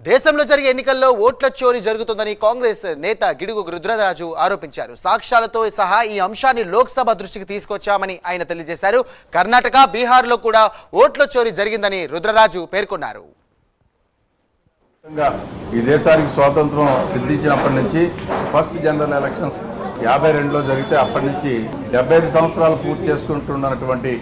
దేశంలో జరిగే ఎన్నికల్లో ఓట్ల చోరీ జరుగుతుందని కాంగ్రెస్ నేత గిడుగు రుద్రరాజు ఆరోపించారు. సాక్ష్యాలతో సహా ఈ అంశాన్ని లోక్సభ దృష్టికి తీసుకొచ్చామని ఆయన తెలియజేశారు. కర్ణాటక, బీహార్లో కూడా ఓట్ల చోరీ జరిగిందని రుద్రరాజు పేర్కొన్నారు. ఈ దేశానికి స్వాతంత్రం సిద్ధించినప్పటి నుంచి ఫస్ట్ జనరల్ ఎలక్షన్స్ 52లో జరిగితే అప్పటి నుంచి 75 సంవత్సరాలు పూర్తి చేసుకుంటున్నటువంటి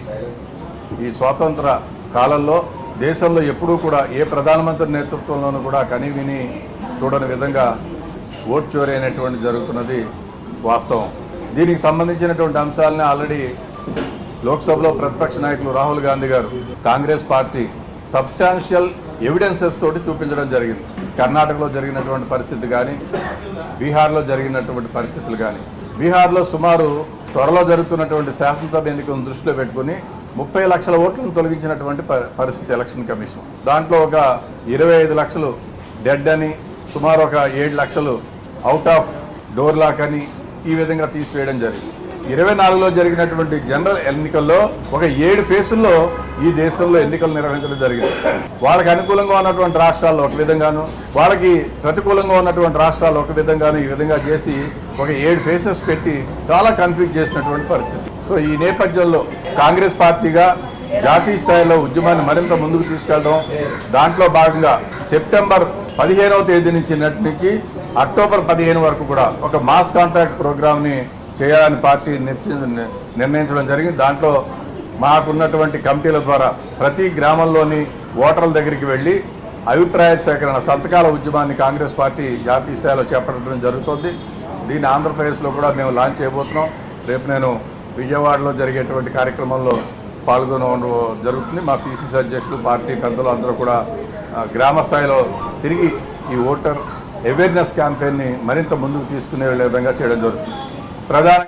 ఈ స్వాతంత్ర కాలంలో దేశంలో ఎప్పుడూ కూడా ఏ ప్రధానమంత్రి నేతృత్వంలోనూ కూడా కనీవిని చూడని విధంగా ఓట్ చోరీ అనేటువంటి జరుగుతున్నది వాస్తవం. దీనికి సంబంధించినటువంటి అంశాలని ఆల్రెడీ లోక్సభలో ప్రతిపక్ష నాయకులు రాహుల్ గాంధీ గారు కాంగ్రెస్ పార్టీ సబ్స్టాన్షియల్ ఎవిడెన్సెస్ తోటి చూపించడం జరిగింది. కర్ణాటకలో జరిగినటువంటి పరిస్థితి కానీ, బీహార్లో జరిగినటువంటి పరిస్థితులు కానీ, బీహార్లో సుమారు త్వరలో జరుగుతున్నటువంటి శాసనసభ ఎన్నికలను దృష్టిలో పెట్టుకుని 30 లక్షల ఓట్లను తొలగించినటువంటి పరిస్థితి ఎలక్షన్ కమిషన్. దాంట్లో ఒక 25 లక్షలు డెడ్ అని, సుమారు ఒక 7 లక్షలు అవుట్ ఆఫ్ డోర్ లాక్ అని ఈ విధంగా తీసివేయడం జరిగింది. 24లో జరిగినటువంటి జనరల్ ఎన్నికల్లో ఒక 7 ఫేసుల్లో ఈ దేశంలో ఎన్నికలు నిర్వహించడం జరిగింది. వాళ్ళకి అనుకూలంగా ఉన్నటువంటి రాష్ట్రాల్లో ఒక విధంగాను, వాళ్ళకి ప్రతికూలంగా ఉన్నటువంటి రాష్ట్రాల్లో ఒక విధంగాను ఈ విధంగా చేసి ఒక 7 ఫేసెస్ పెట్టి చాలా కన్ఫ్యూజ్ చేసినటువంటి పరిస్థితి. సో ఈ నేపథ్యంలో కాంగ్రెస్ పార్టీగా జాతీయ స్థాయిలో ఉద్యమాన్ని మరింత ముందుకు తీసుకెళ్ళడం, దాంట్లో భాగంగా సెప్టెంబర్ 15వ తేదీ నుంచి అక్టోబర్ 15 వరకు కూడా ఒక మాస్ కాంట్రాక్ట్ ప్రోగ్రామ్ని చేయాలని పార్టీ నిర్ణయించడం జరిగింది. దాంట్లో మాకున్నటువంటి కమిటీల ద్వారా ప్రతి గ్రామంలోని ఓటర్ల దగ్గరికి వెళ్ళి అభిప్రాయ సేకరణ, సంతకాల ఉద్యమాన్ని కాంగ్రెస్ పార్టీ జాతీయ స్థాయిలో చేపట్టడం జరుగుతుంది. దీన్ని ఆంధ్రప్రదేశ్లో కూడా మేము లాంచ్ చేయబోతున్నాం. రేపు నేను విజయవాడలో జరిగేటువంటి కార్యక్రమంలో పాల్గొనడం జరుగుతుంది. మా పిసిసి అధ్యక్షులు, పార్టీ పెద్దలు అందరూ కూడా గ్రామ స్థాయిలో తిరిగి ఈ ఓటర్ అవేర్నెస్ క్యాంపెయిన్ని మరింత ముందుకు తీసుకునే విధంగా చేయడం జరుగుతుంది. ప్రధాన